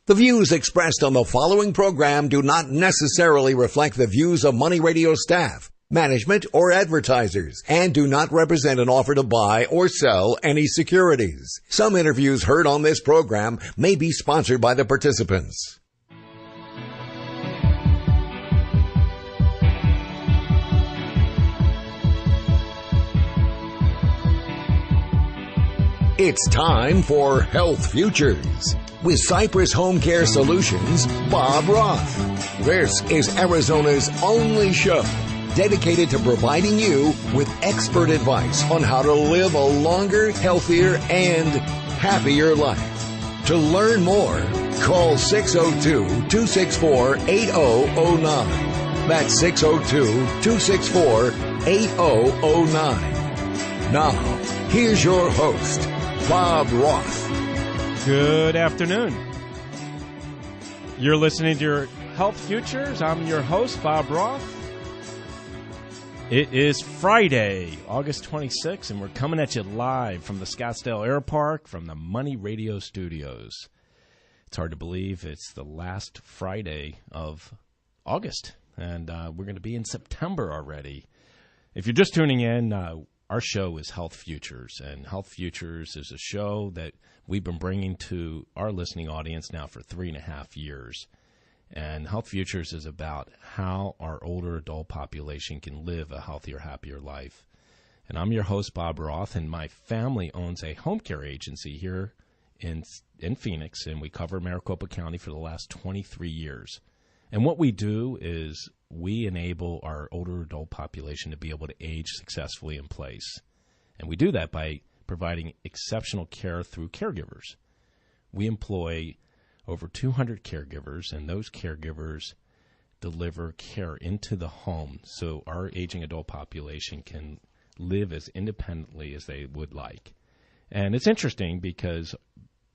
The views expressed on the following program do not necessarily reflect the views of Money Radio staff, management, or advertisers, and do not represent an offer to buy or sell any securities. Some interviews heard on this program may be sponsored by the participants. It's time for Health Futures with Cypress Home Care Solutions, Bob Roth. This is Arizona's only show dedicated to providing you with expert advice on how to live a longer, healthier, and happier life. To learn more, call 602-264-8009. That's 602-264-8009. Now, here's your host, Bob Roth. Good afternoon. You're listening to your Health Futures. I'm your host, Bob Roth. It is Friday, August 26th, and we're coming at you live from the Scottsdale Air Park from the Money Radio Studios. It's hard to believe it's the last Friday of August, and we're going to be in September already. If you're just tuning in, our show is Health Futures, and Health Futures is a show that we've been bringing to our listening audience now for 3.5 years. And Health Futures is about how our older adult population can live a healthier, happier life. And I'm your host, Bob Roth, and my family owns a home care agency here in Phoenix, and we cover Maricopa County for the last 23 years. And what we do is we enable our older adult population to be able to age successfully in place. And we do that by providing exceptional care through caregivers. We employ over 200 caregivers, and those caregivers deliver care into the home so our aging adult population can live as independently as they would like. And it's interesting because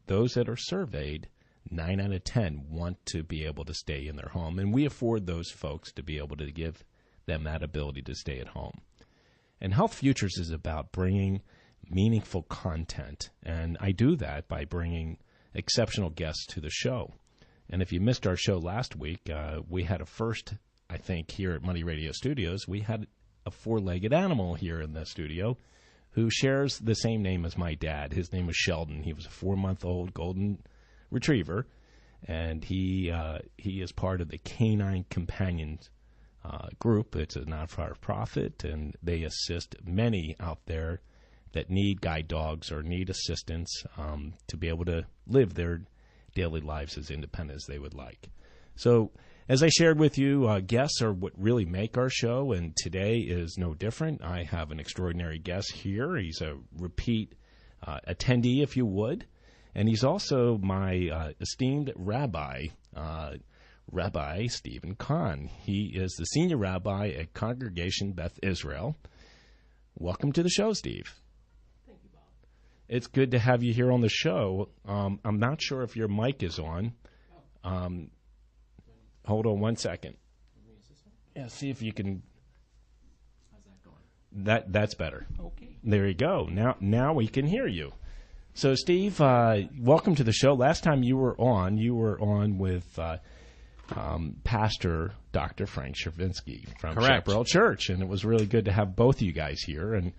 those that are surveyed, 9 out of 10 want to be able to stay in their home, and we afford those folks to be able to give them that ability to stay at home. And Health Futures is about bringing meaningful content, and I do that by bringing exceptional guests to the show. And if you missed our show last week, we had a first, I think, here at Money Radio Studios. We had a four-legged animal here in the studio who shares the same name as my dad. His name was Sheldon. He was a 4-month-old golden retriever, and he is part of the Canine Companions group. It's a non-for-profit, and they assist many out there that need guide dogs or need assistance to be able to live their daily lives as independent as they would like. So, as I shared with you, guests are what really make our show, and today is no different. I have an extraordinary guest here. He's a repeat attendee, if you would. And he's also my esteemed rabbi, Rabbi Stephen Kahn. He is the senior rabbi at Congregation Beth Israel. Welcome to the show, Steve. Thank you, Bob. It's good to have you here on the show. I'm not sure if your mic is on. Hold on one second. Yeah, see if you can. How's that going? That's better. Okay. There you go. Now we can hear you. So, Steve, welcome to the show. Last time you were on with Pastor Dr. Frank Chervinsky from Chaparral Church, and it was really good to have both of you guys here and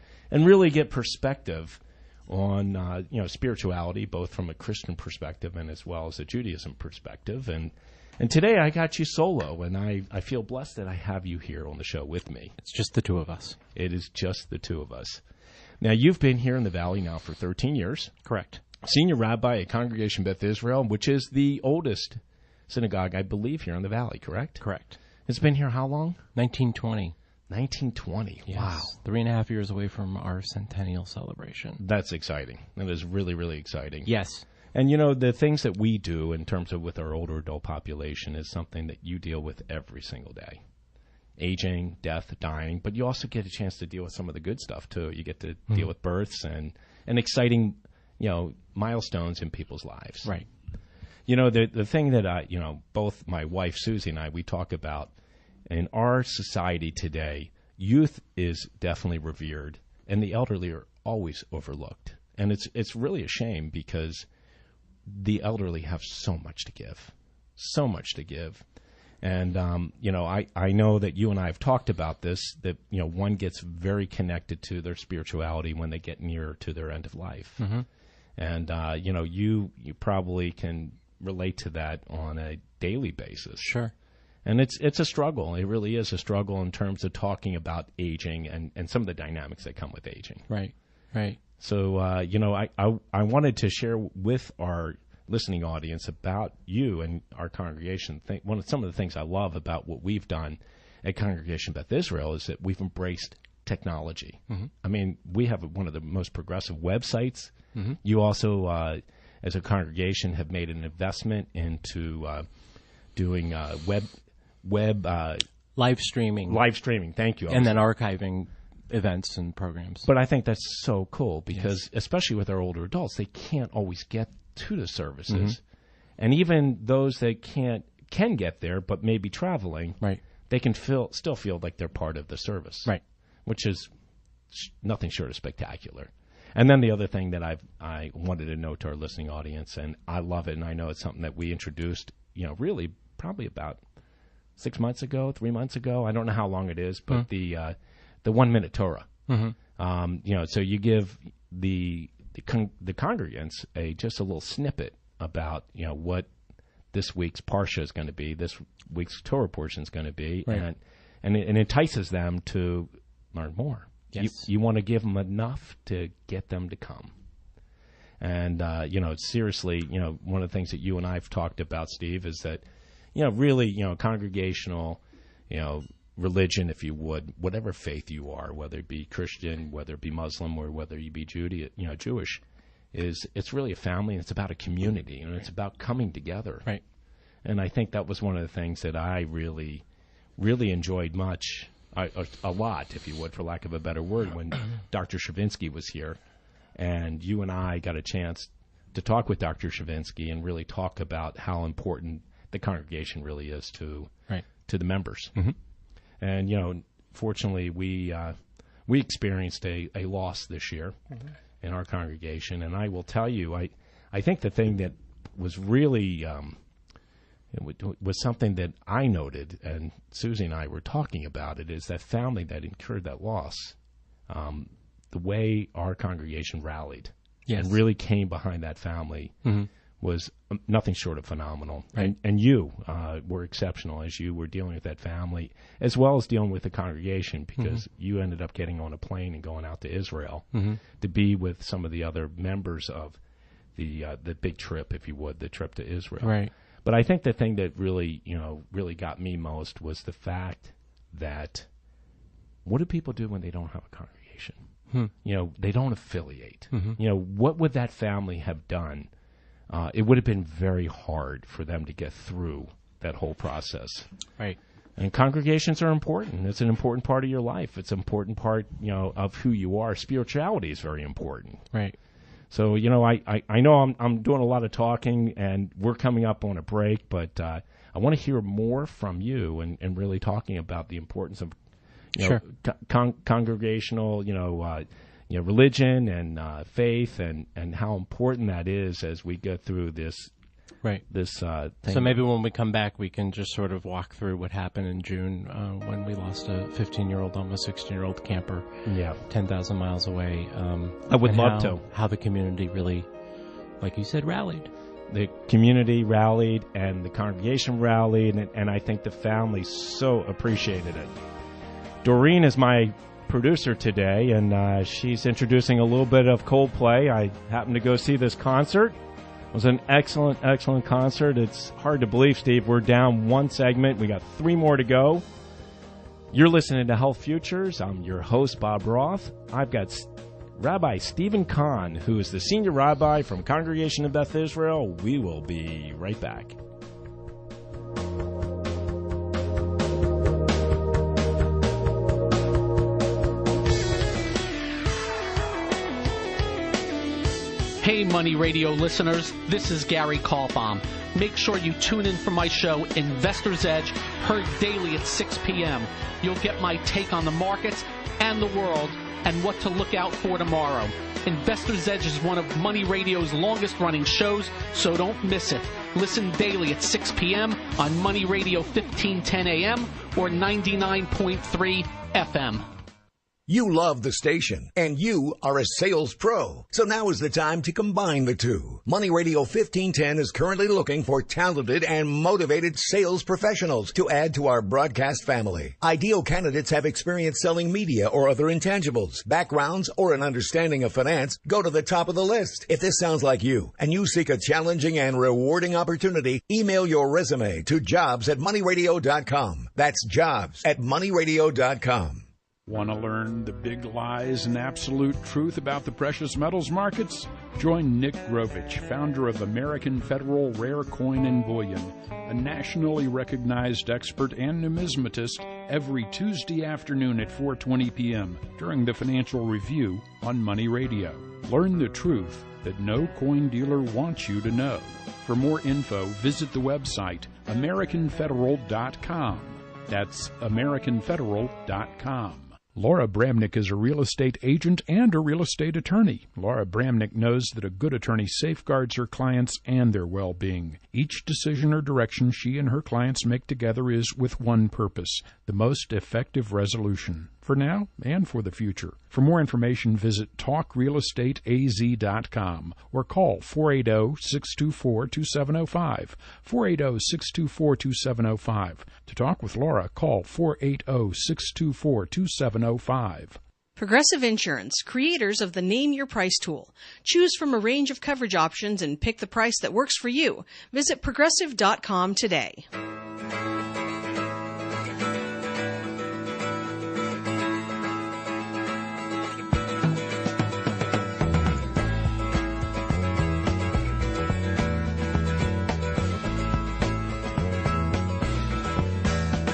really get perspective on spirituality, both from a Christian perspective and as well as a Judaism perspective. And today I got you solo, and I feel blessed that I have you here on the show with me. It's just the two of us. It is just the two of us. Now, you've been here in the Valley now for 13 years. Correct. Senior rabbi at Congregation Beth Israel, which is the oldest synagogue, I believe, here in the Valley, correct? Correct. It's been here how long? 1920. 1920. Yes. Wow. 3.5 years away from our centennial celebration. That's exciting. That is really, really exciting. Yes. And, the things that we do in terms of with our older adult population is something that you deal with every single day. Aging, death, dying, but you also get a chance to deal with some of the good stuff, too. You get to deal with births and exciting, milestones in people's lives. Right. The thing that both my wife, Susie, and I, we talk about in our society today, youth is definitely revered, and the elderly are always overlooked. And it's really a shame because the elderly have so much to give. So much to give. And, I know that you and I have talked about this, that, one gets very connected to their spirituality when they get nearer to their end of life. Mm-hmm. And, you probably can relate to that on a daily basis. Sure. And it's a struggle. It really is a struggle in terms of talking about aging and some of the dynamics that come with aging. Right, right. So, I wanted to share with our listening audience about you and our congregation. Some of the things I love about what we've done at Congregation Beth Israel is that we've embraced technology. Mm-hmm. I mean, we have one of the most progressive websites. Mm-hmm. You also, as a congregation, have made an investment into doing web live streaming. Live streaming, thank you. And then archiving events and programs. But I think that's so cool because, especially with our older adults, they can't always get to the services. Mm-hmm. And even those that can get there but may be traveling, right, they can still feel like they're part of the service. Right. Which is nothing short of spectacular. And then the other thing that I wanted to note to our listening audience, and I love it, and I know it's something that we introduced, really probably about 6 months ago, 3 months ago. I don't know how long it is, but the 1 minute Torah. Mm-hmm. So you give the congregants just a little snippet about what this week's parsha is going to be, this week's Torah portion is going to be, right, and it entices them to learn more. Yes. You want to give them enough to get them to come. And seriously, one of the things that you and I have talked about, Steve, is that really, congregational, religion, if you would, whatever faith you are, whether it be Christian, whether it be Muslim, or whether you be Jewish, it's really a family, and it's about a community, and it's about coming together. Right. And I think that was one of the things that I really, really enjoyed a lot, if you would, for lack of a better word, when Dr. Stravinsky was here, and you and I got a chance to talk with Dr. Stravinsky and really talk about how important the congregation really is to the members. Mm-hmm. And, fortunately, we experienced a loss this year in our congregation. And I will tell you, I think the thing that was really was something that I noted, and Susie and I were talking about it, is that family that incurred that loss, the way our congregation rallied and really came behind that family was nothing short of phenomenal. Right. And you were exceptional as you were dealing with that family, as well as dealing with the congregation, because you ended up getting on a plane and going out to Israel to be with some of the other members of the big trip, if you would, the trip to Israel. Right. But I think the thing that really got me most was the fact that what do people do when they don't have a congregation? They don't affiliate. What would that family have done? It would have been very hard for them to get through that whole process. Right. And congregations are important. It's an important part of your life. It's an important part, of who you are. Spirituality is very important. Right. So, I know I'm doing a lot of talking, and we're coming up on a break, but I want to hear more from you and really talking about the importance of, sure, congregational, religion and faith, and how important that is as we go through this. Right. This thing. So maybe when we come back, we can just sort of walk through what happened in June when we lost a 15-year-old, almost 16-year-old camper. Yeah. 10,000 miles away. I would love to. How the community really, like you said, rallied. The community rallied, and the congregation rallied, and I think the family so appreciated it. Doreen is my producer today, and she's introducing a little bit of Coldplay. I happened to go see this concert. It was an excellent, excellent concert. It's hard to believe, Steve. We're down one segment. We got 3 more to go. You're listening to Health Futures. I'm your host, Bob Roth. I've got Rabbi Stephen Kahn, who is the senior rabbi from Congregation of Beth Israel. We will be right back. Hey, Money Radio listeners, this is Gary Kaufbaum. Make sure you tune in for my show, Investor's Edge, heard daily at 6 p.m. You'll get my take on the markets and the world and what to look out for tomorrow. Investor's Edge is one of Money Radio's longest-running shows, so don't miss it. Listen daily at 6 p.m. on Money Radio 1510 AM or 99.3 FM. You love the station, and you are a sales pro. So now is the time to combine the two. Money Radio 1510 is currently looking for talented and motivated sales professionals to add to our broadcast family. Ideal candidates have experience selling media or other intangibles, backgrounds, or an understanding of finance. Go to the top of the list. If this sounds like you, and you seek a challenging and rewarding opportunity, email your resume to jobs@moneyradio.com. That's jobs@moneyradio.com. Want to learn the big lies and absolute truth about the precious metals markets? Join Nick Grovich, founder of American Federal Rare Coin and Bullion, a nationally recognized expert and numismatist, every Tuesday afternoon at 4:20 p.m. during the Financial Review on Money Radio. Learn the truth that no coin dealer wants you to know. For more info, visit the website AmericanFederal.com. That's AmericanFederal.com. Laura Bramnick is a real estate agent and a real estate attorney. Laura Bramnick knows that a good attorney safeguards her clients and their well-being. Each decision or direction she and her clients make together is with one purpose, the most effective resolution, for now and for the future. For more information, visit talkrealestateaz.com or call 480-624-2705, 480-624-2705. To talk with Laura, call 480-624-2705. Progressive Insurance, creators of the Name Your Price tool. Choose from a range of coverage options and pick the price that works for you. Visit progressive.com today.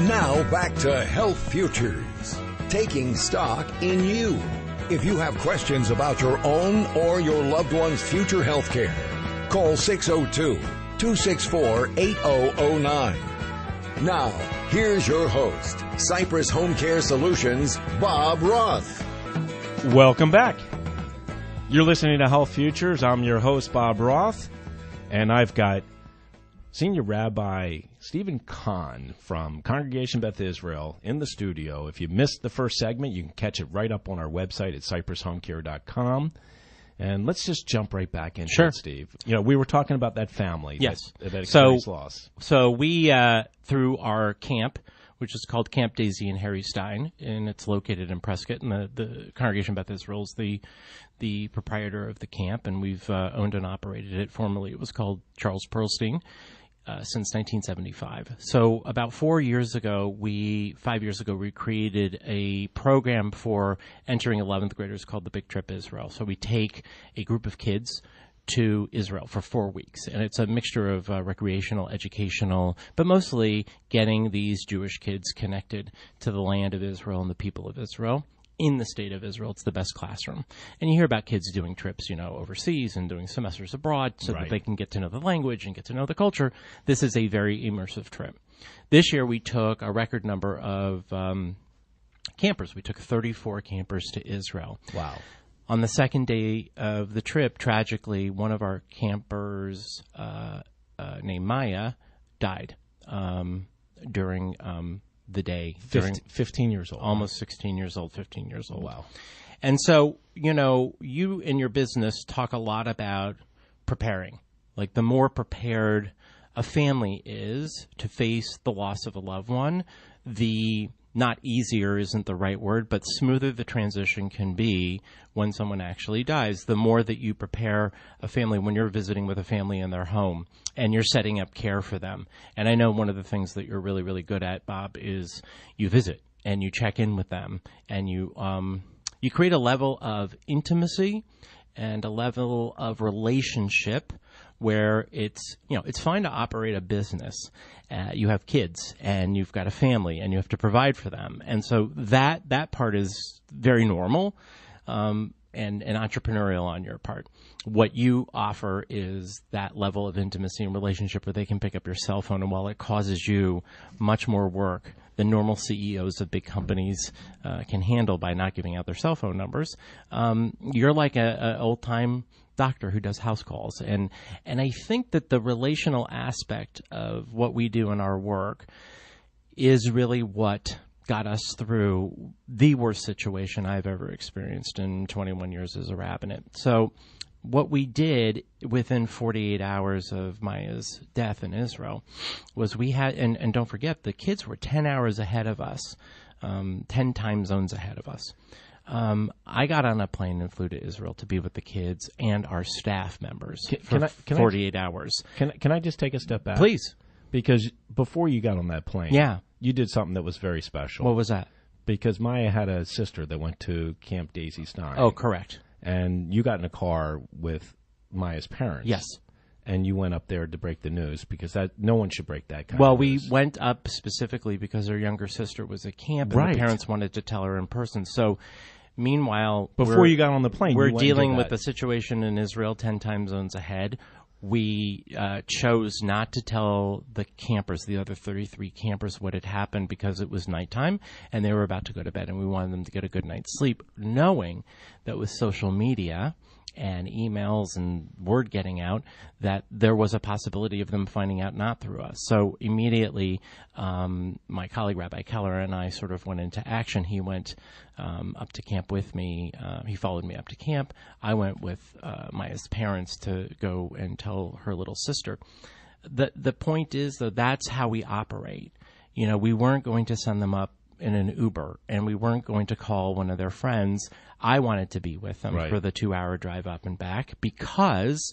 Now back to Health Futures, taking stock in you. If you have questions about your own or your loved one's future health care, call 602-264-8009. Now, here's your host, Cypress Home Care Solutions, Bob Roth. Welcome back. You're listening to Health Futures. I'm your host, Bob Roth, and I've got Senior Rabbi Stephen Kahn from Congregation Beth Israel in the studio. If you missed the first segment, you can catch it right up on our website at cypresshomecare.com. And let's just jump right back into it, Steve. You know, we were talking about that family that experienced loss. So we, through our camp, which is called Camp Daisy and Harry Stein, and it's located in Prescott, and the Congregation Beth Israel is the proprietor of the camp, and we've owned and operated it. Formerly, it was called Charles Pearlstein. Since 1975. So about 5 years ago, we created a program for entering 11th graders called the Big Trip Israel. So we take a group of kids to Israel for 4 weeks, and it's a mixture of recreational, educational, but mostly getting these Jewish kids connected to the land of Israel and the people of Israel. In the state of Israel, it's the best classroom. And you hear about kids doing trips, overseas and doing semesters abroad so that they can get to know the language and get to know the culture. This is a very immersive trip. This year, we took a record number of campers. We took 34 campers to Israel. Wow. On the second day of the trip, tragically, one of our campers named Maya died during the day. 15 years old. Almost 16 years old, 15 years old. Wow. And so, you in your business talk a lot about preparing. Like, the more prepared a family is to face the loss of a loved one, the not easier isn't the right word, but smoother the transition can be when someone actually dies. The more that you prepare a family when you're visiting with a family in their home and you're setting up care for them. And I know one of the things that you're really, really good at, Bob, is you visit and you check in with them and you create a level of intimacy and a level of relationship where it's fine to operate a business. You have kids and you've got a family and you have to provide for them. And so that part is very normal. and entrepreneurial on your part. What you offer is that level of intimacy and relationship where they can pick up your cell phone, and while it causes you much more work than normal CEOs of big companies can handle by not giving out their cell phone numbers, you're like a old-time doctor who does house calls. And I think that the relational aspect of what we do in our work is really what got us through the worst situation I've ever experienced in 21 years as a rabbinate. So what we did within 48 hours of Maya's death in Israel was we had, and don't forget, the kids were 10 hours ahead of us, 10 time zones ahead of us. I got on a plane and flew to Israel to be with the kids and our staff members for 48 hours. Can I just take a step back? Please. Because before you got on that plane, you did something that was very special. What was that? Because Maya had a sister that went to Camp Daisy Stein. Oh, correct. And you got in a car with Maya's parents. Yes. And you went up there to break the news, because no one should break that kind of news. Well, we went up specifically because her younger sister was at camp, and the parents wanted to tell her in person. So meanwhile, before you got on the plane, we're dealing with the situation in Israel 10 time zones ahead. We chose not to tell the campers, the other 33 campers, what had happened because it was nighttime and they were about to go to bed, and we wanted them to get a good night's sleep, knowing that with social media and emails and word getting out that there was a possibility of them finding out not through us. So immediately, my colleague Rabbi Keller and I sort of went into action. He went up to camp with me. He followed me up to camp. I went with Maya's parents to go and tell her little sister. The point is, though, that's how we operate. You know, we weren't going to send them up in an Uber, and we weren't going to call one of their friends. I wanted to be with them for the 2-hour drive up and back, because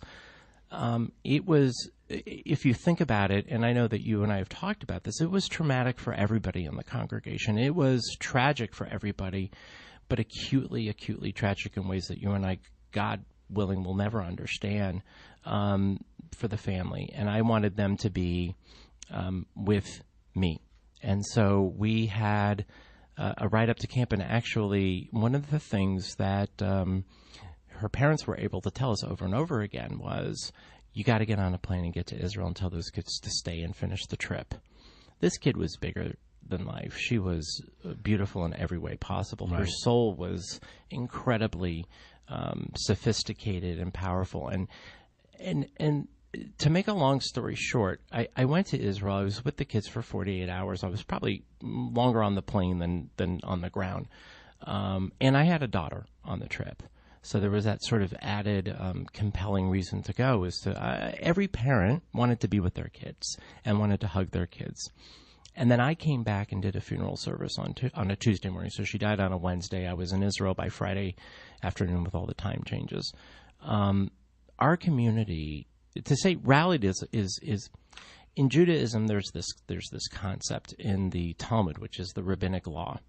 it was, if you think about it, and I know that you and I have talked about this, it was traumatic for everybody in the congregation. It was tragic for everybody, but acutely, acutely tragic in ways that you and I, God willing, will never understand for the family. And I wanted them to be with me. And so we had a ride up to camp, and actually one of the things that her parents were able to tell us over and over again was, you got to get on a plane and get to Israel and tell those kids to stay and finish the trip. This kid was bigger than life. She was beautiful in every way possible. Her soul was incredibly sophisticated and powerful. And to make a long story short, I went to Israel. I was with the kids for 48 hours. I was probably longer on the plane than on the ground. And I had a daughter on the trip. So there was that sort of added compelling reason to go. Every parent wanted to be with their kids and wanted to hug their kids. And then I came back and did a funeral service on a Tuesday morning. So she died on a Wednesday. I was in Israel by Friday afternoon with all the time changes. Our community, to say rallied, is in Judaism. There's this concept in the Talmud, which is the rabbinic law.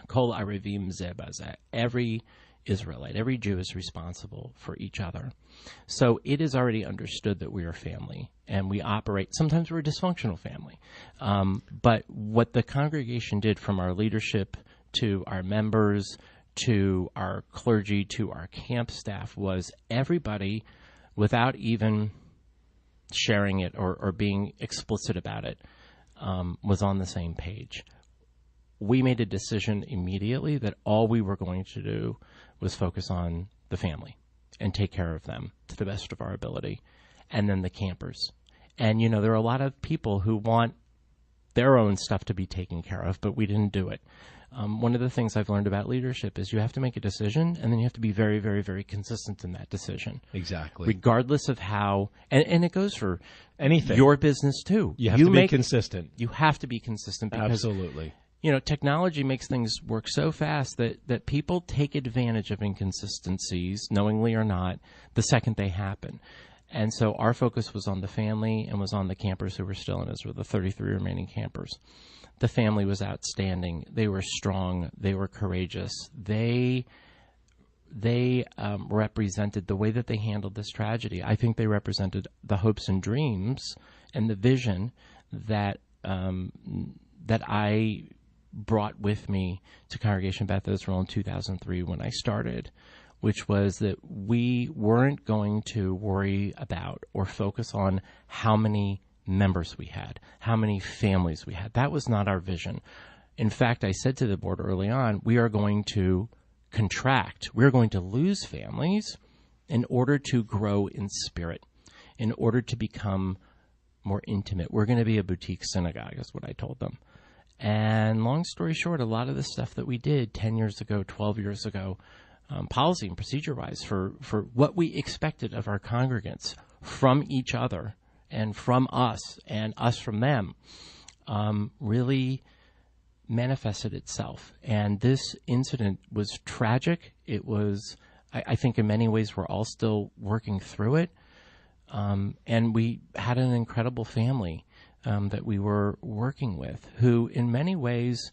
Kol arivim ze baze. Every Israelite, every Jew is responsible for each other. So it is already understood that we are family, and we operate. Sometimes we're a dysfunctional family, but what the congregation did, from our leadership to our members to our clergy to our camp staff, was everybody, without even sharing it or being explicit about it, was on the same page. We made a decision immediately that all we were going to do was focus on the family and take care of them to the best of our ability, and then the campers. And, there are a lot of people who want their own stuff to be taken care of, but we didn't do it. One of the things I've learned about leadership is you have to make a decision, and then you have to be very, very, very consistent in that decision. Exactly. Regardless of how, and it goes for anything. Your business too. You have to be consistent. You have to be consistent because, absolutely. Technology makes things work so fast that people take advantage of inconsistencies, knowingly or not, the second they happen. And so our focus was on the family and was on the campers who were still in Israel, the 33 remaining campers. The family was outstanding. They were strong. They were courageous. They represented the way that they handled this tragedy. I think they represented the hopes and dreams and the vision that I brought with me to Congregation Beth Israel in 2003 when I started, which was that we weren't going to worry about or focus on how many members we had, how many families we had. That was not our vision. In fact, I said to the board early on, we are going to contract. We're going to lose families in order to grow in spirit, in order to become more intimate. We're going to be a boutique synagogue, is what I told them. And long story short, a lot of the stuff that we did 10 years ago, 12 years ago, policy and procedure-wise, for what we expected of our congregants from each other and from us and us from them, really manifested itself. And this incident was tragic. It was, I think in many ways we're all still working through it. And we had an incredible family that we were working with who in many ways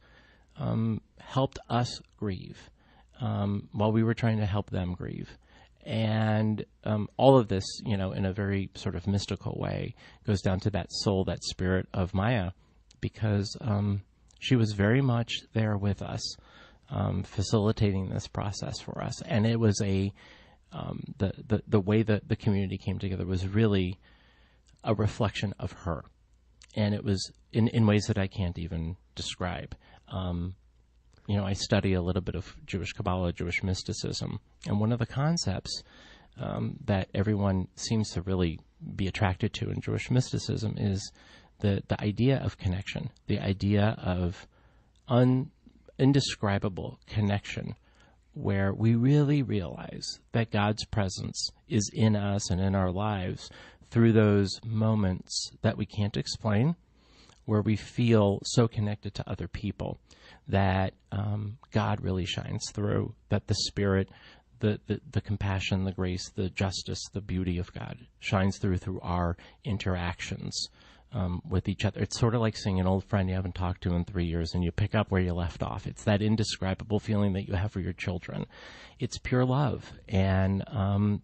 helped us grieve while we were trying to help them grieve. And all of this, in a very sort of mystical way, goes down to that soul, that spirit of Maya, because she was very much there with us, facilitating this process for us. And it was the way that the community came together was really a reflection of her. And it was in ways that I can't even describe. I study a little bit of Jewish Kabbalah, Jewish mysticism, and one of the concepts that everyone seems to really be attracted to in Jewish mysticism is the idea of connection, the idea of indescribable connection, where we really realize that God's presence is in us and in our lives through those moments that we can't explain, where we feel so connected to other people that God really shines through, that the Spirit, the compassion, the grace, the justice, the beauty of God shines through our interactions with each other. It's sort of like seeing an old friend you haven't talked to in 3 years and you pick up where you left off. It's that indescribable feeling that you have for your children. It's pure love, and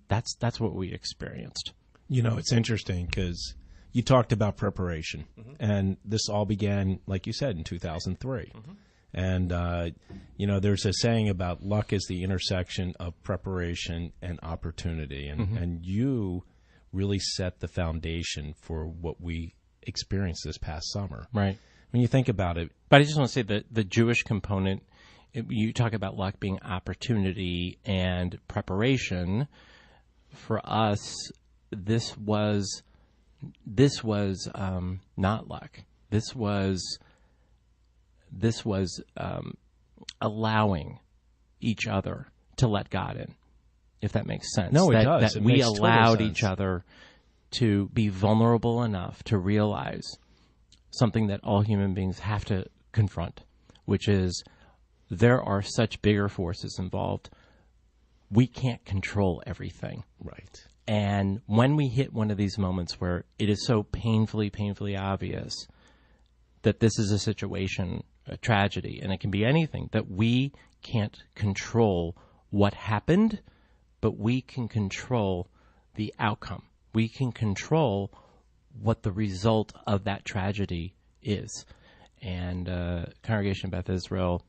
that's what we experienced. It's interesting because you talked about preparation, and this all began, like you said, in 2003. And, there's a saying about luck is the intersection of preparation and opportunity. And you really set the foundation for what we experienced this past summer. Right. When you think about it. But I just want to say that the Jewish component, you talk about luck being opportunity and preparation. For us, this was not luck. This was allowing each other to let God in, if that makes sense. No, it does. That we allowed each other to be vulnerable enough to realize something that all human beings have to confront, which is there are such bigger forces involved. We can't control everything. Right. And when we hit one of these moments where it is so painfully obvious that this is a situation, a tragedy, and it can be anything, that we can't control what happened, but we can control the outcome. We can control what the result of that tragedy is. And Congregation Beth Israel,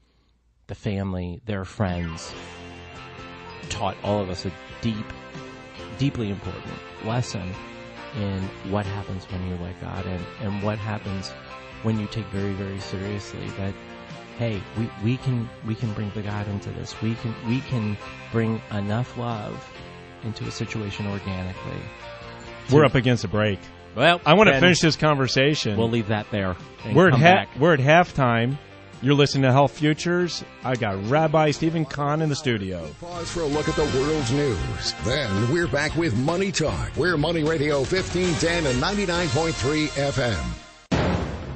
the family, their friends, taught all of us a deeply important lesson in what happens when you let God in, and what happens when you take very, very seriously that, hey, we can bring the God into this. We can bring enough love into a situation organically. We're up against a break. Well, I want to finish this conversation. We'll leave that there. We're at halftime. You're listening to Health Futures. I got Rabbi Stephen Kahn in the studio. Pause for a look at the world's news. Then we're back with Money Talk. We're Money Radio 1510 and 99.3 FM.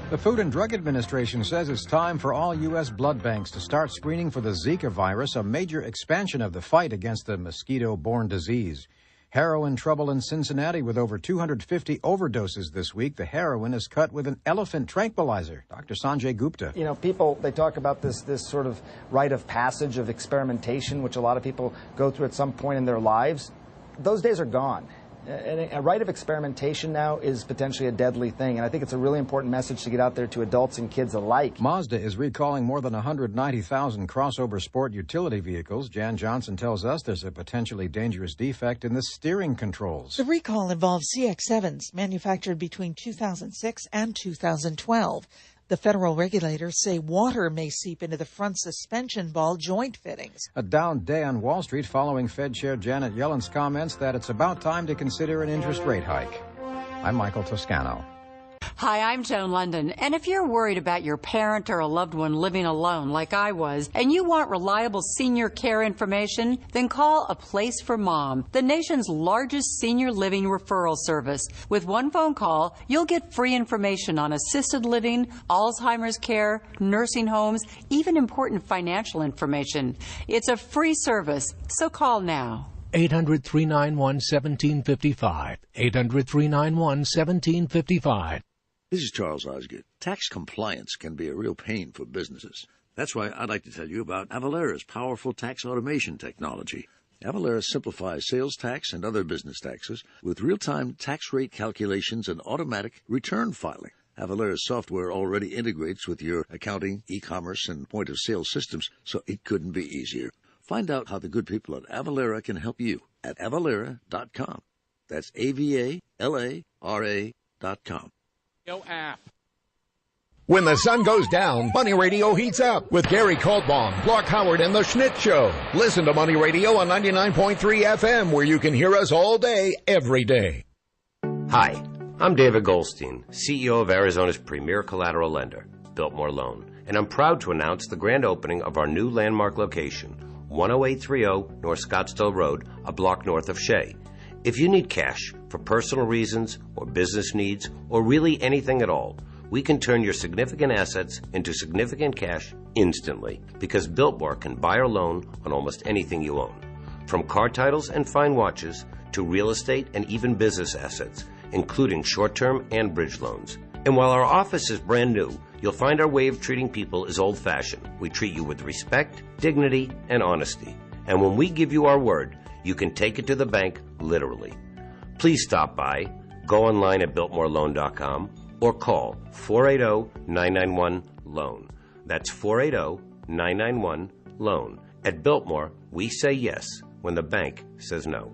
The Food and Drug Administration says it's time for all U.S. blood banks to start screening for the Zika virus, a major expansion of the fight against the mosquito-borne disease. Heroin trouble in Cincinnati with over 250 overdoses this week. The heroin is cut with an elephant tranquilizer. Dr. Sanjay Gupta. People, they talk about this sort of rite of passage of experimentation, which a lot of people go through at some point in their lives. Those days are gone. a right of experimentation now is potentially a deadly thing, and I think it's a really important message to get out there to adults and kids alike. Mazda is recalling more than 190,000 crossover sport utility vehicles. Jan Johnson tells us there's a potentially dangerous defect in the steering controls. The recall involves CX-7s manufactured between 2006 and 2012. The federal regulators say water may seep into the front suspension ball joint fittings. A down day on Wall Street following Fed Chair Janet Yellen's comments that it's about time to consider an interest rate hike. I'm Michael Toscano. Hi, I'm Joan London, and if you're worried about your parent or a loved one living alone like I was, and you want reliable senior care information, then call A Place for Mom, the nation's largest senior living referral service. With one phone call, you'll get free information on assisted living, Alzheimer's care, nursing homes, even important financial information. It's a free service, so call now. 800-391-1755. 800-391-1755. This is Charles Osgood. Tax compliance can be a real pain for businesses. That's why I'd like to tell you about Avalara's powerful tax automation technology. Avalara simplifies sales tax and other business taxes with real-time tax rate calculations and automatic return filing. Avalara's software already integrates with your accounting, e-commerce, and point-of-sale systems, so it couldn't be easier. Find out how the good people at Avalara can help you at avalara.com. That's AVALARA.com. App. When the sun goes down, Money Radio heats up with Gary Kaltbaum, Clark Howard, and The Schnitt Show. Listen to Money Radio on 99.3 FM, where you can hear us all day, every day. Hi, I'm David Goldstein, CEO of Arizona's premier collateral lender, Biltmore Loan, and I'm proud to announce the grand opening of our new landmark location, 10830 North Scottsdale Road, a block north of Shea. If you need cash for personal reasons or business needs or really anything at all, we can turn your significant assets into significant cash instantly because Biltmore can buy or loan on almost anything you own. From car titles and fine watches to real estate and even business assets, including short-term and bridge loans. And while our office is brand new, you'll find our way of treating people is old-fashioned. We treat you with respect, dignity, and honesty. And when we give you our word, you can take it to the bank literally. Please stop by, go online at BiltmoreLoan.com, or call 480-991-LOAN. That's 480-991-LOAN. At Biltmore, we say yes when the bank says no.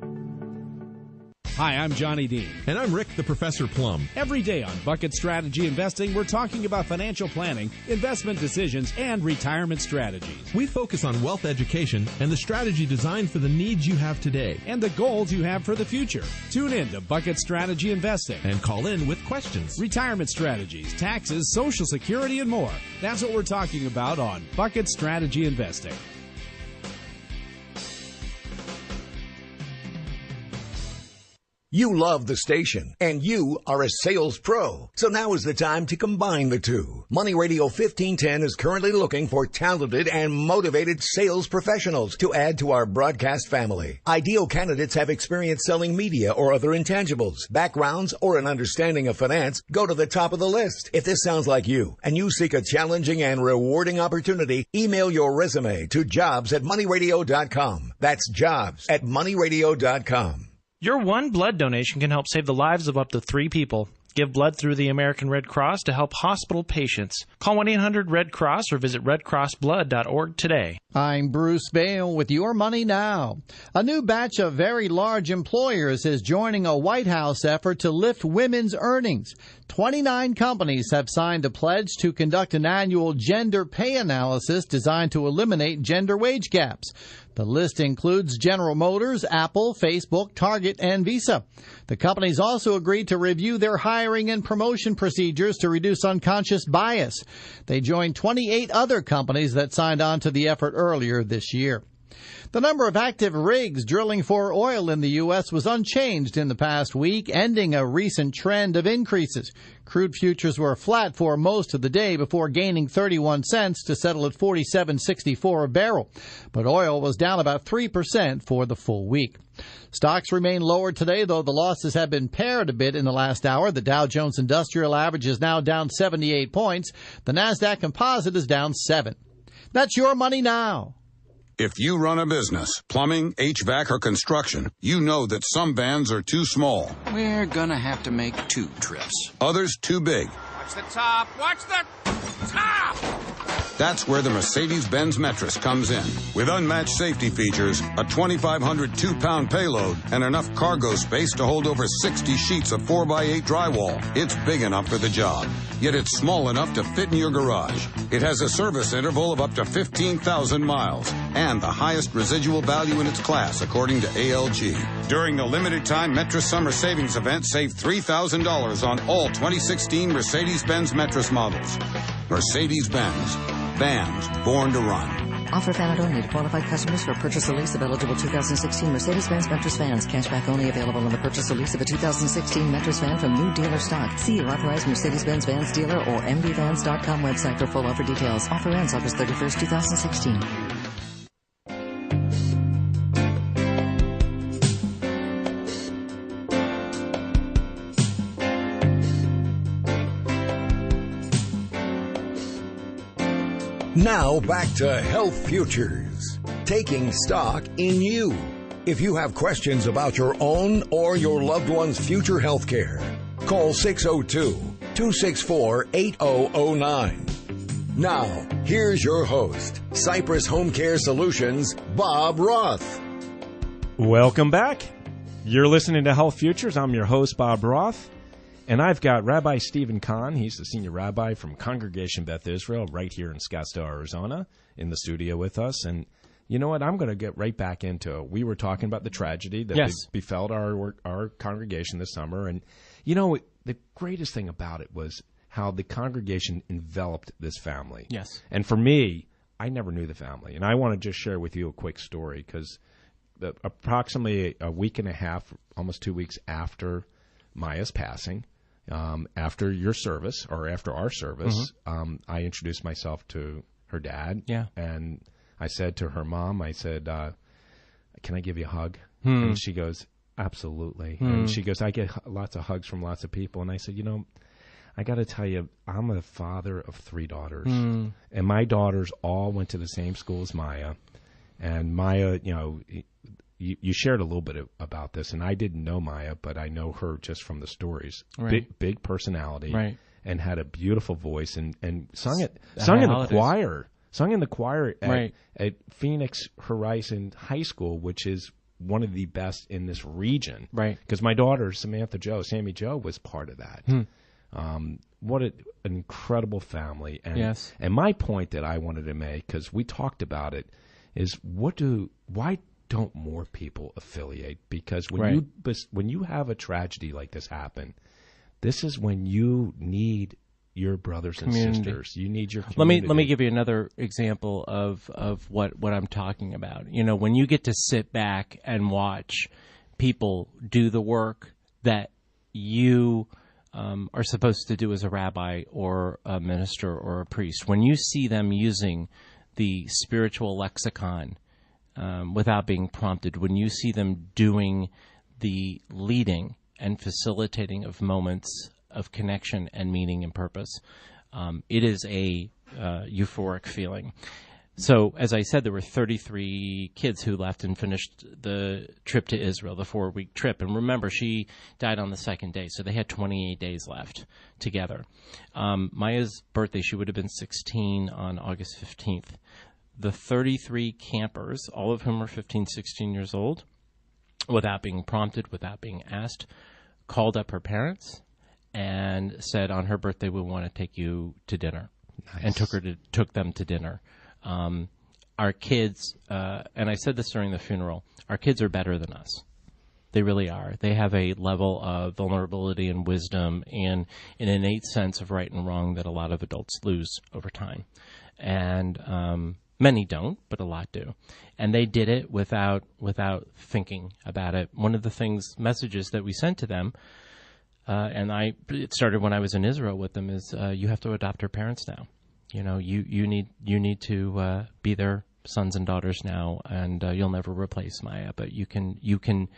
Hi, I'm Johnny Dean. And I'm Rick, the Professor Plum. Every day on Bucket Strategy Investing, we're talking about financial planning, investment decisions, and retirement strategies. We focus on wealth education and the strategy designed for the needs you have today and the goals you have for the future. Tune in to Bucket Strategy Investing. And call in with questions. Retirement strategies, taxes, Social Security, and more. That's what we're talking about on Bucket Strategy Investing. You love the station, and you are a sales pro. So now is the time to combine the two. Money Radio 1510 is currently looking for talented and motivated sales professionals to add to our broadcast family. Ideal candidates have experience selling media or other intangibles, backgrounds, or an understanding of finance. Go to the top of the list. If this sounds like you, and you seek a challenging and rewarding opportunity, email your resume to jobs@moneyradio.com. That's jobs@moneyradio.com. Your one blood donation can help save the lives of up to 3 people. Give blood through the American Red Cross to help hospital patients. Call 1-800-RED-CROSS or visit redcrossblood.org today. I'm Bruce Bale with Your Money Now. A new batch of very large employers is joining a White House effort to lift women's earnings. 29 companies have signed a pledge to conduct an annual gender pay analysis designed to eliminate gender wage gaps. The list includes General Motors, Apple, Facebook, Target, and Visa. The companies also agreed to review their hiring and promotion procedures to reduce unconscious bias. They joined 28 other companies that signed on to the effort earlier this year. The number of active rigs drilling for oil in the U.S. was unchanged in the past week, ending a recent trend of increases. Crude futures were flat for most of the day before gaining 31 cents to settle at $47.64 a barrel. But oil was down about 3% for the full week. Stocks remain lower today, though the losses have been pared a bit in the last hour. The Dow Jones Industrial Average is now down 78 points. The NASDAQ Composite is down 7. That's Your Money Now. If you run a business, plumbing, HVAC, or construction, you know that some vans are too small. We're gonna have to make 2 trips. Others too big. Watch the top! Watch the top! That's where the Mercedes-Benz Metris comes in. With unmatched safety features, a 2,500 2-pound payload, and enough cargo space to hold over 60 sheets of 4x8 drywall. It's big enough for the job, yet it's small enough to fit in your garage. It has a service interval of up to 15,000 miles, and the highest residual value in its class, according to ALG. During the limited-time Metris Summer Savings Event, save $3,000 on all 2016 Mercedes-Benz Metris models. Mercedes-Benz. Vans born to run. Offer valid only to qualified customers for purchase or lease of eligible 2016 Mercedes-Benz Metris vans. Cashback only available on the purchase or lease of a 2016 Metris van from new dealer stock. See your authorized Mercedes-Benz Vans dealer or mdvans.com website for full offer details. Offer ends August 31st, 2016. Now back to Health Futures, taking stock in you. If you have questions about your own or your loved one's future health care, call 602-264-8009. Now, here's your host, Cypress Home Care Solutions, Bob Roth. Welcome back. You're listening to Health Futures. I'm your host, Bob Roth. And I've got Rabbi Stephen Kahn. He's the senior rabbi from Congregation Beth Israel right here in Scottsdale, Arizona, in the studio with us. And you know what? I'm going to get right back into it. We were talking about the tragedy that befell our congregation this summer. And, you know, the greatest thing about it was how the congregation enveloped this family. Yes. And for me, I never knew the family. And I want to just share with you a quick story because approximately a week and a half, almost 2 weeks after Maya's passing, after your service or after our service, I introduced myself to her dad. Yeah. And I said to her mom, I said, can I give you a hug? And she goes, absolutely. And she goes, I get lots of hugs from lots of people. And I said, you know, I got to tell you, I'm a father of 3 daughters. And my daughters all went to the same school as Maya. And Maya, you know, you shared a little bit about this, and I didn't know Maya, but I know her just from the stories. Right. Big personality, right. And had a beautiful voice, and sung in the choir. Sung in the choir at Phoenix Horizon High School, which is one of the best in this region. Right. Because my daughter, Sammy Jo, was part of that. What an incredible family. And, yes. And my point that I wanted to make, because we talked about it, is why don't more people affiliate? Because when you have a tragedy like this happen, this is when you need your brothers and sisters. You need your community. Let me give you another example of what I'm talking about. You know, when you get to sit back and watch people do the work that you are supposed to do as a rabbi or a minister or a priest, when you see them using the spiritual lexicon without being prompted, when you see them doing the leading and facilitating of moments of connection and meaning and purpose, it is a euphoric feeling. So, as I said, there were 33 kids who left and finished the trip to Israel, the 4-week trip. And remember, she died on the second day, so they had 28 days left together. Maya's birthday, she would have been 16 on August 15th. The 33 campers, all of whom were 15, 16 years old, without being prompted, without being asked, called up her parents and said, on her birthday, we want to take you to dinner. Nice. And took them to dinner. Our kids, and I said this during the funeral, our kids are better than us. They really are. They have a level of vulnerability and wisdom and an innate sense of right and wrong that a lot of adults lose over time. And many don't, but a lot do. And they did it without thinking about it. One of the messages that we sent to them, it started when I was in Israel with them, is you have to adopt her parents now. You know, you need to be their sons and daughters now, and you'll never replace Maya. But you can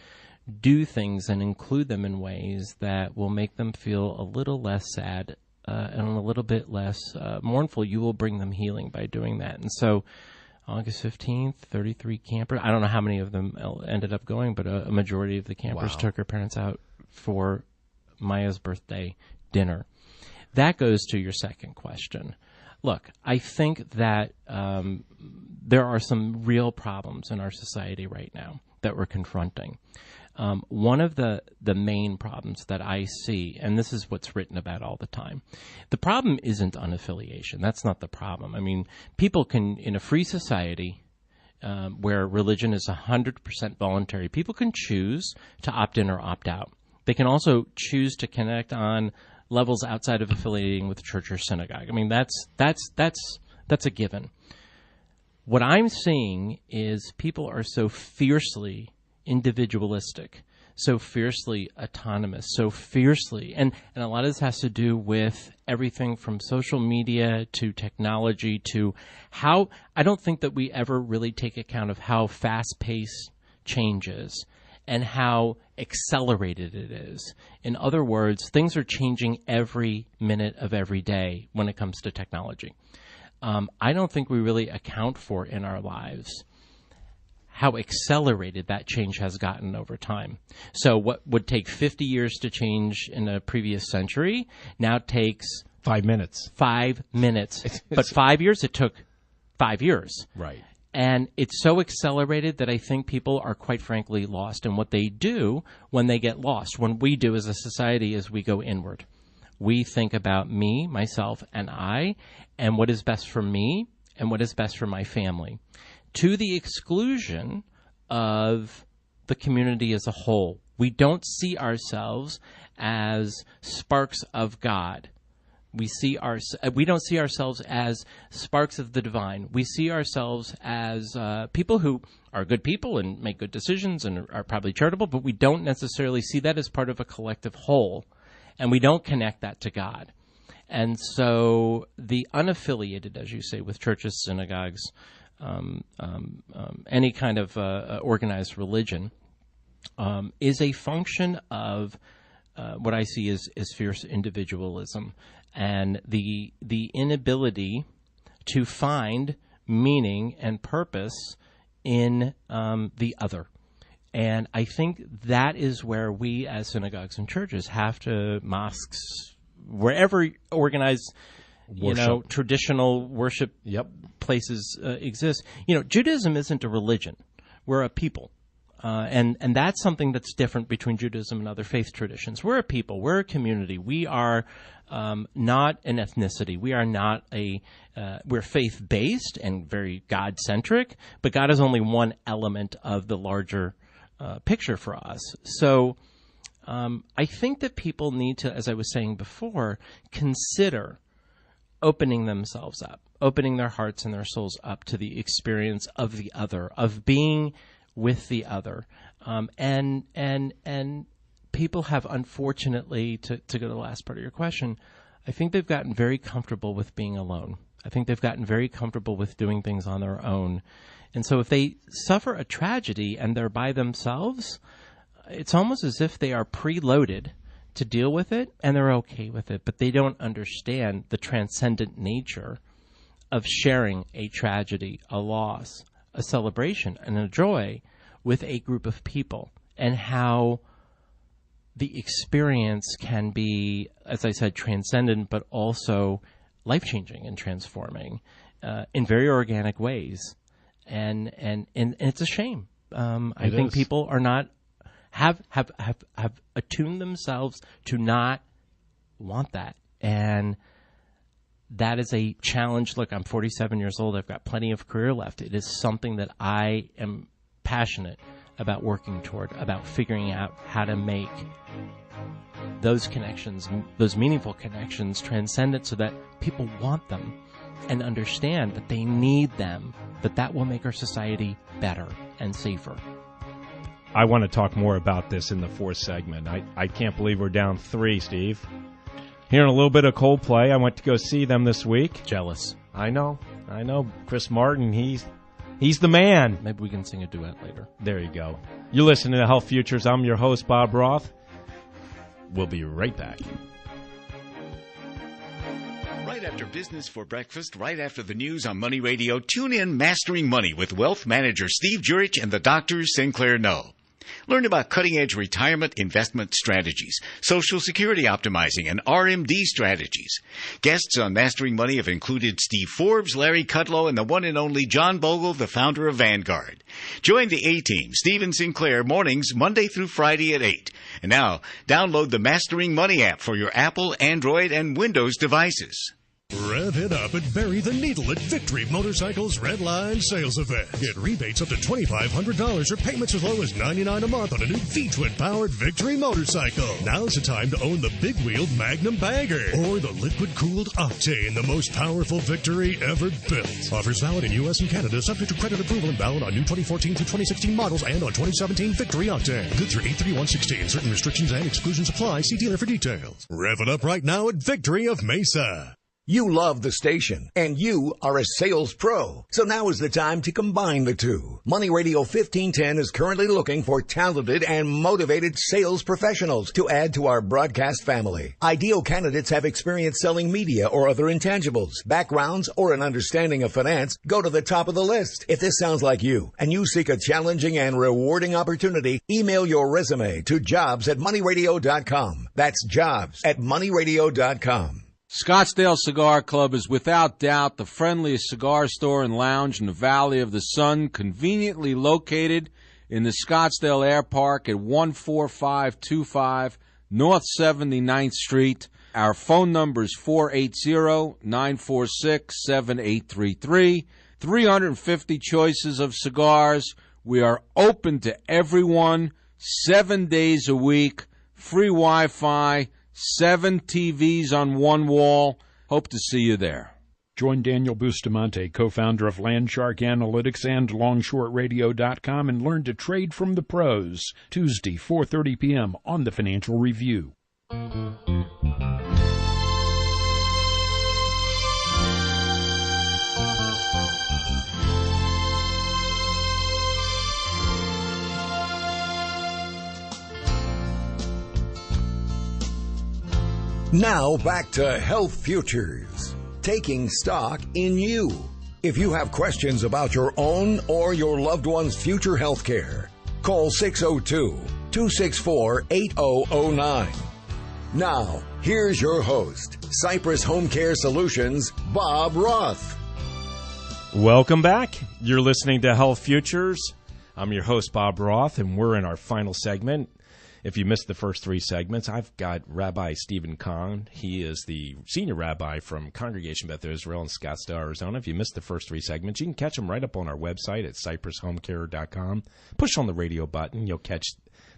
do things and include them in ways that will make them feel a little less sad and a little bit less mournful. You will bring them healing by doing that. And so August 15th, 33 campers. I don't know how many of them ended up going, but a majority of the campers took their parents out for Maya's birthday dinner. That goes to your second question. Look, I think that there are some real problems in our society right now that we're confronting. One of the main problems that I see, and this is what's written about all the time, the problem isn't unaffiliation. That's not the problem. I mean, people can, in a free society where religion is 100% voluntary, people can choose to opt in or opt out. They can also choose to connect on levels outside of affiliating with church or synagogue. I mean, that's a given. What I'm seeing is people are so fiercely individualistic, so fiercely autonomous, so fiercely, and a lot of this has to do with everything from social media to technology to how, I don't think that we ever really take account of how fast-paced change is and how accelerated it is. In other words, things are changing every minute of every day when it comes to technology. I don't think we really account for in our lives how accelerated that change has gotten over time. So what would take 50 years to change in a previous century now takes 5 minutes. 5 minutes. But 5 years, it took 5 years. Right. And it's so accelerated that I think people are quite frankly lost. And what they do when they get lost, when we do as a society, is we go inward. We think about me, myself, and I, and what is best for me and what is best for my family, to the exclusion of the community as a whole. We don't see ourselves as sparks of God. We don't see ourselves as sparks of the divine. We see ourselves as people who are good people and make good decisions and are probably charitable, but we don't necessarily see that as part of a collective whole, and we don't connect that to God. And so the unaffiliated, as you say, with churches, synagogues, any kind of organized religion, is a function of what I see as fierce individualism and the inability to find meaning and purpose in the other. And I think that is where we as synagogues and churches have to, mosques, wherever organized traditional worship places exist. Judaism isn't a religion. We're a people. And that's something that's different between Judaism and other faith traditions. We're a people. We're a community. We are not an ethnicity. We are not we're faith-based and very God-centric, but God is only one element of the larger picture for us. So I think that people need to, as I was saying before, consider opening themselves up, opening their hearts and their souls up to the experience of the other, of being with the other. And people have, unfortunately, to go to the last part of your question, I think they've gotten very comfortable with being alone. I think they've gotten very comfortable with doing things on their own. And so if they suffer a tragedy and they're by themselves, it's almost as if they are preloaded to deal with it, and they're okay with it, but they don't understand the transcendent nature of sharing a tragedy, a loss, a celebration, and a joy with a group of people, and how the experience can be, as I said, transcendent, but also life-changing and transforming in very organic ways. And it's a shame. I think people are not have attuned themselves to not want that. And that is a challenge. Look, I'm 47 years old. I've got plenty of career left. It is something that I am passionate about working toward, about figuring out how to make those connections, those meaningful connections, transcendent so that people want them and understand that they need them, that will make our society better and safer. I want to talk more about this in the fourth segment. I can't believe we're down 3, Steve. Hearing a little bit of Coldplay. I went to go see them this week. Jealous. I know. Chris Martin, he's the man. Maybe we can sing a duet later. There you go. You're listening to Health Futures. I'm your host, Bob Roth. We'll be right back. Right after business for breakfast, right after the news on Money Radio, tune in Mastering Money with wealth manager Steve Jurich and the doctors Sinclair Know. Learn about cutting-edge retirement investment strategies, Social Security optimizing, and RMD strategies. Guests on Mastering Money have included Steve Forbes, Larry Kudlow, and the one and only John Bogle, the founder of Vanguard. Join the A-Team, Steve and Sinclair, mornings Monday through Friday at 8. And now, download the Mastering Money app for your Apple, Android, and Windows devices. Rev it up and bury the needle at Victory Motorcycles Red Line Sales Event. Get rebates up to $2,500 or payments as low as $99 a month on a new V-twin powered Victory motorcycle. Now's the time to own the big-wheeled Magnum Bagger or the liquid-cooled Octane, the most powerful Victory ever built. Offers valid in U.S. and Canada, subject to credit approval and valid on new 2014 through 2016 models and on 2017 Victory Octane. Good through 8/31/16. Certain restrictions and exclusions apply. See dealer for details. Rev it up right now at Victory of Mesa. You love the station, and you are a sales pro. So now is the time to combine the two. Money Radio 1510 is currently looking for talented and motivated sales professionals to add to our broadcast family. Ideal candidates have experience selling media or other intangibles, backgrounds, or an understanding of finance. Go to the top of the list. If this sounds like you, and you seek a challenging and rewarding opportunity, email your resume to jobs@moneyradio.com. That's jobs@moneyradio.com. Scottsdale Cigar Club is without doubt the friendliest cigar store and lounge in the Valley of the Sun, conveniently located in the Scottsdale Air Park at 14525 North 79th Street. Our phone number is 480-946-7833. 350 choices of cigars. We are open to everyone 7 days a week. Free Wi-Fi. 7 TVs on one wall. Hope to see you there. Join Daniel Bustamante, co-founder of Landshark Analytics and LongShortRadio.com, and learn to trade from the pros. Tuesday, 4:30 p.m. on the Financial Review. Now back to Health Futures, taking stock in you. If you have questions about your own or your loved one's future health care, call 602-264-8009. Now, here's your host, Cypress Home Care Solutions, Bob Roth. Welcome back. You're listening to Health Futures. I'm your host, Bob Roth, and we're in our final segment. If you missed the first 3 segments, I've got Rabbi Stephen Kahn. He is the senior rabbi from Congregation Beth Israel in Scottsdale, Arizona. If you missed the first 3 segments, you can catch them right up on our website at cypresshomecare.com. Push on the radio button. You'll catch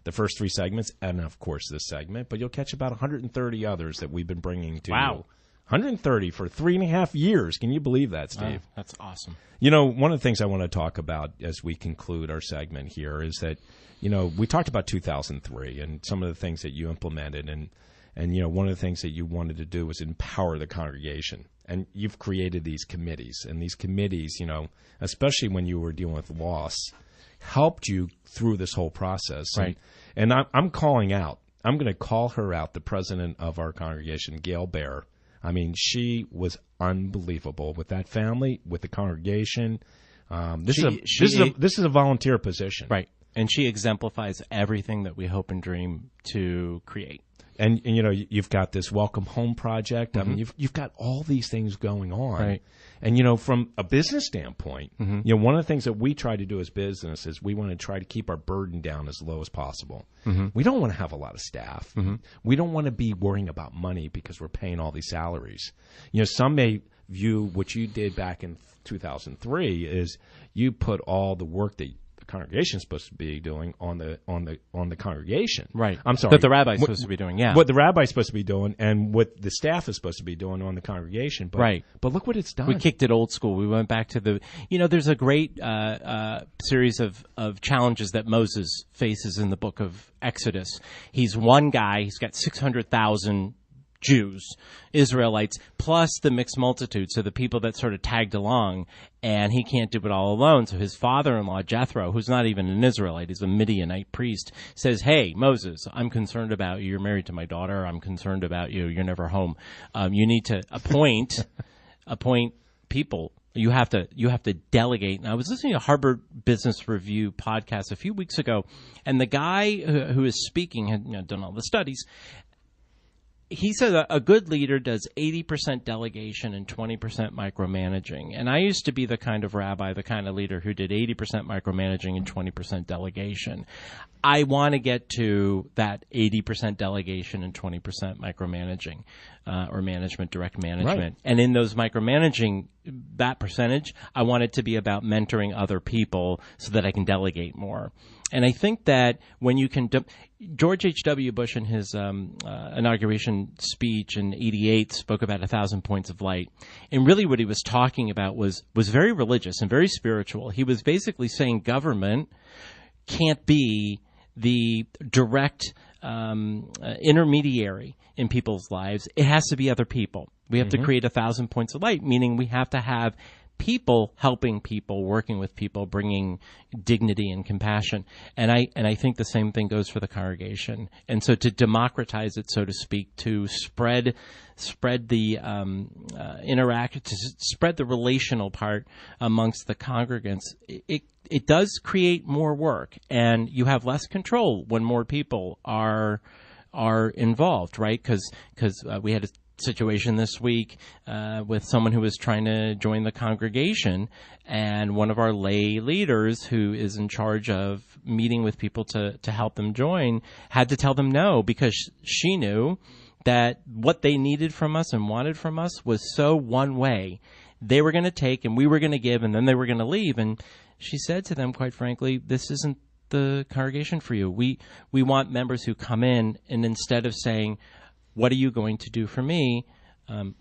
the first 3 segments and, of course, this segment. But you'll catch about 130 others that we've been bringing to you. 130 for 3.5 years. Can you believe that, Steve? Oh, that's awesome. You know, one of the things I want to talk about as we conclude our segment here is that, you know, we talked about 2003 and some of the things that you implemented. And you know, one of the things that you wanted to do was empower the congregation. And you've created these committees. And these committees, you know, especially when you were dealing with loss, helped you through this whole process. Right. And I'm calling out. I'm going to call her out, the president of our congregation, Gail Baer. I mean, she was unbelievable with that family, with the congregation. This is a volunteer position. Right. And she exemplifies everything that we hope and dream to create. And you know, you've got this Welcome Home project. I mean, you've got all these things going on. Right. And, you know, from a business standpoint, you know, one of the things that we try to do as business is we want to try to keep our burden down as low as possible. We don't want to have a lot of staff. We don't want to be worrying about money because we're paying all these salaries. You know, some may view what you did back in 2003 is you put all the work that congregation is supposed to be doing on the congregation. Right. I'm sorry. That the rabbi is supposed to be doing, yeah. What the rabbi is supposed to be doing and what the staff is supposed to be doing on the congregation. But, right. But look what it's done. We kicked it old school. We went back to the, you know, there's a great series of challenges that Moses faces in the book of Exodus. He's one guy. He's got 600,000 Jews, Israelites, plus the mixed multitude, so the people that sort of tagged along, and he can't do it all alone. So his father-in-law, Jethro, who's not even an Israelite, he's a Midianite priest, says, hey, Moses, I'm concerned about you. You're married to my daughter. I'm concerned about you. You're never home. You need to appoint people. You have to delegate. And I was listening to a Harvard Business Review podcast a few weeks ago, and the guy who is speaking had done all the studies. He said a good leader does 80% delegation and 20% micromanaging. And I used to be the kind of rabbi, the kind of leader who did 80% micromanaging and 20% delegation. I want to get to that 80% delegation and 20% micromanaging, or management, direct management. Right. And in those micromanaging, that percentage, I want it to be about mentoring other people so that I can delegate more. And I think that when you can George H.W. Bush in his inauguration speech in '88 spoke about 1,000 points of light. And really what he was talking about was very religious and very spiritual. He was basically saying government can't be the direct intermediary in people's lives. It has to be other people. We have to create 1,000 points of light, meaning we have to have people helping people, working with people, bringing dignity and compassion. And I think the same thing goes for the congregation. And so to democratize it, so to speak, to spread the to spread the relational part amongst the congregants, it does create more work, and you have less control when more people are involved, right? Because we had a situation this week with someone who was trying to join the congregation, and one of our lay leaders who is in charge of meeting with people to help them join had to tell them no, because she knew that what they needed from us and wanted from us was so one way. They were going to take and we were going to give, and then they were going to leave. And she said to them, quite frankly, this isn't the congregation for you. We want members who come in, and instead of saying, what are you going to do for me?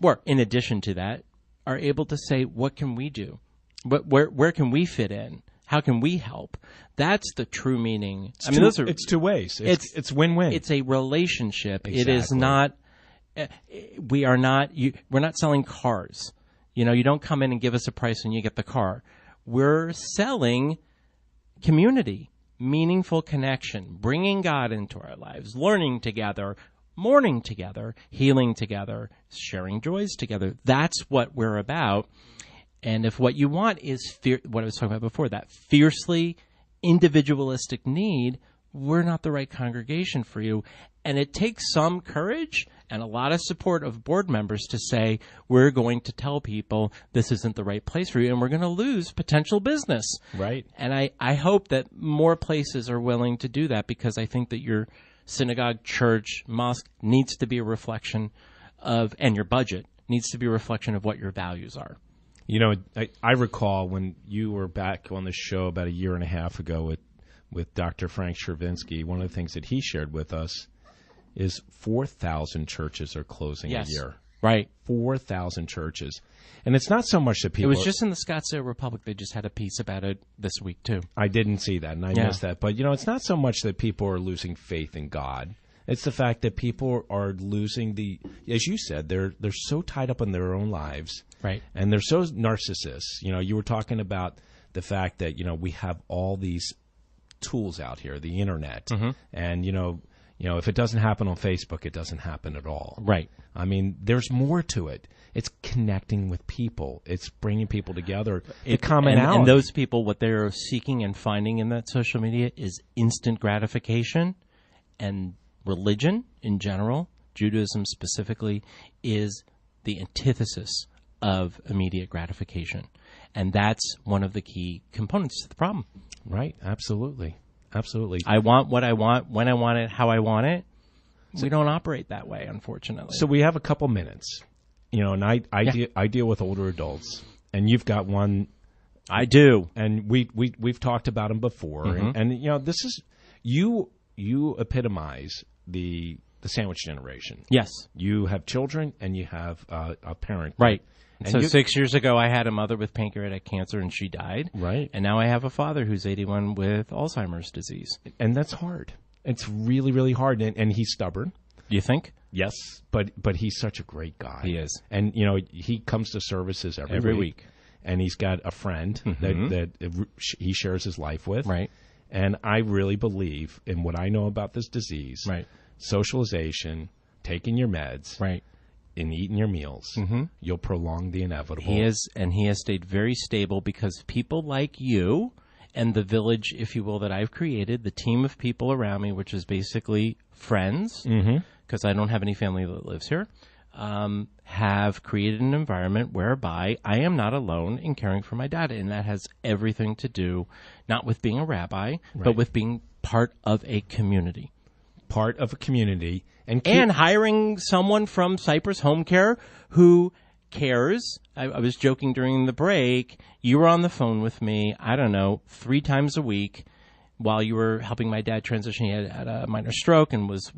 Or in addition to that, are able to say, what can we do? Where can we fit in? How can we help? That's the true meaning. It's two ways. It's win-win. It's a relationship. Exactly. It is not. We're not selling cars. You don't come in and give us a price and you get the car. We're selling community, meaningful connection, bringing God into our lives, learning together, mourning together, healing together, sharing joys together. That's what we're about. And if what you want is what I was talking about before, that fiercely individualistic need, we're not the right congregation for you. And it takes some courage and a lot of support of board members to say, we're going to tell people this isn't the right place for you, and we're going to lose potential business. Right. And I hope that more places are willing to do that, because I think that your synagogue, church, mosque needs to be a reflection of, and your budget needs to be a reflection of what your values are. I recall when you were back on the show about a year and a half ago with Dr. Frank Chervinsky, one of the things that he shared with us is 4,000 churches are closing a year. Right. 4,000 churches. And it's not so much that people... It was just in the Scottsdale Republic. They just had a piece about it this week, too. I didn't see that, and I missed that. But, it's not so much that people are losing faith in God. It's the fact that people are losing as you said, they're so tied up in their own lives. Right. And they're so narcissists. You were talking about the fact that, we have all these tools out here, the internet. Mm-hmm. And, if it doesn't happen on Facebook, it doesn't happen at all. Right. I mean, there's more to it. It's connecting with people. It's bringing people together. The commonality. And those people, what they're seeking and finding in that social media is instant gratification. And religion in general, Judaism specifically, is the antithesis of immediate gratification. And that's one of the key components to the problem. Right. Absolutely. Absolutely. I want what I want, when I want it, how I want it. So we don't operate that way, unfortunately. So we have a couple minutes, and I deal with older adults, and you've got one. I do, and we've talked about them before, mm-hmm. and this is you epitomize the sandwich generation. Yes, you have children and you have a parent, right? And so 6 years ago, I had a mother with pancreatic cancer, and she died. Right. And now I have a father who's 81 with Alzheimer's disease. And that's hard. It's really, really hard. And he's stubborn. You think? Yes, but he's such a great guy. He is. And, you know, he comes to services every week. And he's got a friend that he shares his life with. Right. And I really believe in what I know about this disease. Right. Socialization, taking your meds. Right. And eating your meals. You'll prolong the inevitable. He has stayed very stable because people like you and the village, if you will, that I've created, the team of people around me, which is basically friends, because I don't have any family that lives here, have created an environment whereby I am not alone in caring for my dad. And that has everything to do, not with being a rabbi, but with being part of a community. Part of a community. And hiring someone from Cypress Home Care who cares. I was joking during the break. You were on the phone with me, I don't know, 3 times a week while you were helping my dad transition. He had a minor stroke and was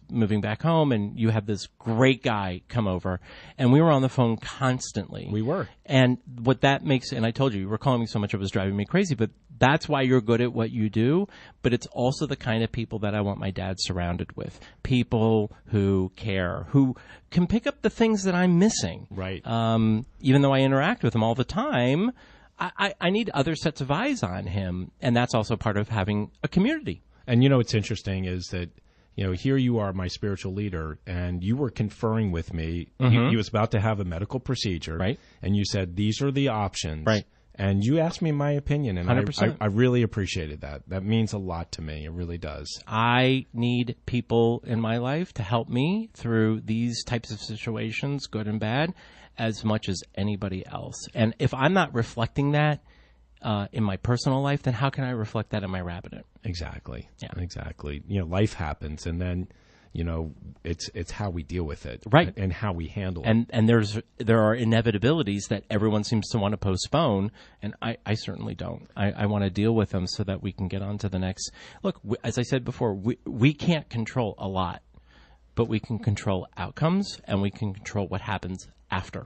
moving back home, and you had this great guy come over, and we were on the phone constantly. We were. And what that makes, and I told you were calling me so much it was driving me crazy, but that's why you're good at what you do, but it's also the kind of people that I want my dad surrounded with. People who care, who can pick up the things that I'm missing. Right. Even though I interact with him all the time, I need other sets of eyes on him, and that's also part of having a community. And, you know, what's interesting is that, you know, here you are, my spiritual leader, and you were conferring with me. He was about to have a medical procedure. Right. And you said, these are the options. Right. And you asked me my opinion, and 100%. I really appreciated that. That means a lot to me. It really does. I need people in my life to help me through these types of situations, good and bad, as much as anybody else. And if I'm not reflecting that in my personal life, then how can I reflect that in my rabbinate? Exactly. Yeah. Exactly. You know, life happens, and then, you know, it's how we deal with it, right, and how we handle it. And there are inevitabilities that everyone seems to want to postpone, and I certainly don't. I want to deal with them so that we can get on to the next. Look, as I said before, we can't control a lot, but we can control outcomes, and we can control what happens after.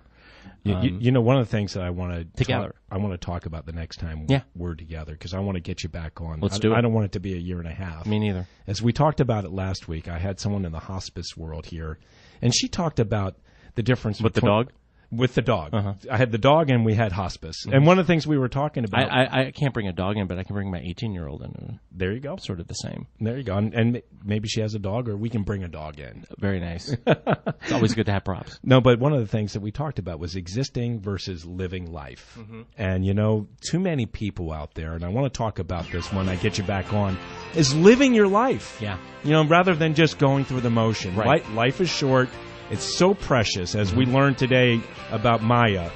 You know, one of the things that I want to talk about the next time we're together, because I want to get you back on. Let's do it. I don't want it to be a year and a half. Me neither. As we talked about it last week, I had someone in the hospice world here, and she talked about the difference with the dog. With the dog. I had the dog, and we had hospice. And one of the things we were talking about... I can't bring a dog in, but I can bring my 18-year-old in. There you go. Sort of the same. There you go. And maybe she has a dog, or we can bring a dog in. Very nice. It's always good to have props. No, but one of the things that we talked about was existing versus living life. And, you know, too many people out there, and I want to talk about this when I get you back on, is living your life. Yeah. You know, rather than just going through the motion. Right. Life is short. It's so precious, as we learned today about Maya.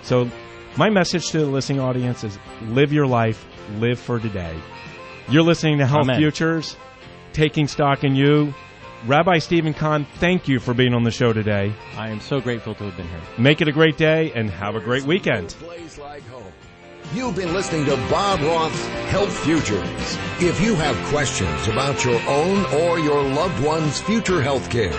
So my message to the listening audience is live your life, live for today. You're listening to Health Futures, taking stock in you. Rabbi Stephen Kahn, thank you for being on the show today. I am so grateful to have been here. Make it a great day, and have a great weekend. You've been listening to Bob Roth's Health Futures. If you have questions about your own or your loved one's future health care,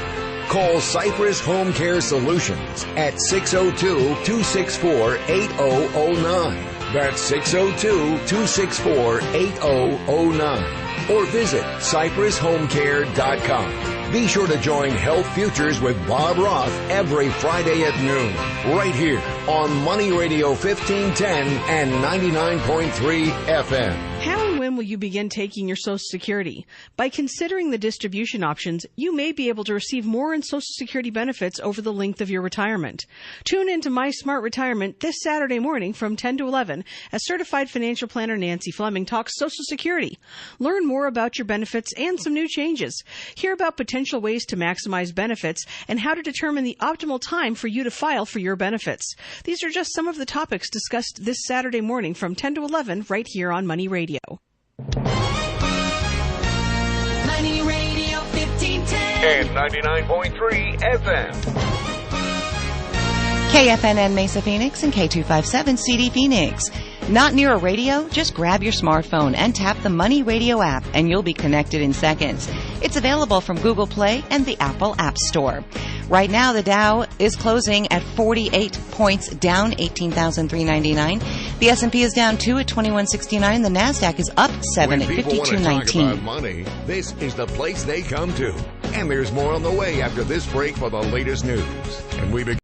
call Cypress Home Care Solutions at 602-264-8009. That's 602-264-8009. Or visit CypressHomeCare.com. Be sure to join Health Futures with Bob Roth every Friday at noon, right here on Money Radio 1510 and 99.3 FM. How and when will you begin taking your Social Security? By considering the distribution options, you may be able to receive more in Social Security benefits over the length of your retirement. Tune in to My Smart Retirement this Saturday morning from 10 to 11 as certified financial planner Nancy Fleming talks Social Security. Learn more about your benefits and some new changes. Hear about potential ways to maximize benefits and how to determine the optimal time for you to file for your benefits. These are just some of the topics discussed this Saturday morning from 10 to 11 right here on Money Radio. Money Radio 1510 and 99.3 FM. KFNN Mesa Phoenix and K257 CD Phoenix. Not near a radio? Just grab your smartphone and tap the Money Radio app and you'll be connected in seconds. It's available from Google Play and the Apple App Store. Right now, the Dow is closing at 48 points, down 18,399. The S&P is down 2 at 2169. The Nasdaq is up 7 at 5219. About money, this is the place they come to. And there's more on the way after this break for the latest news. And we begin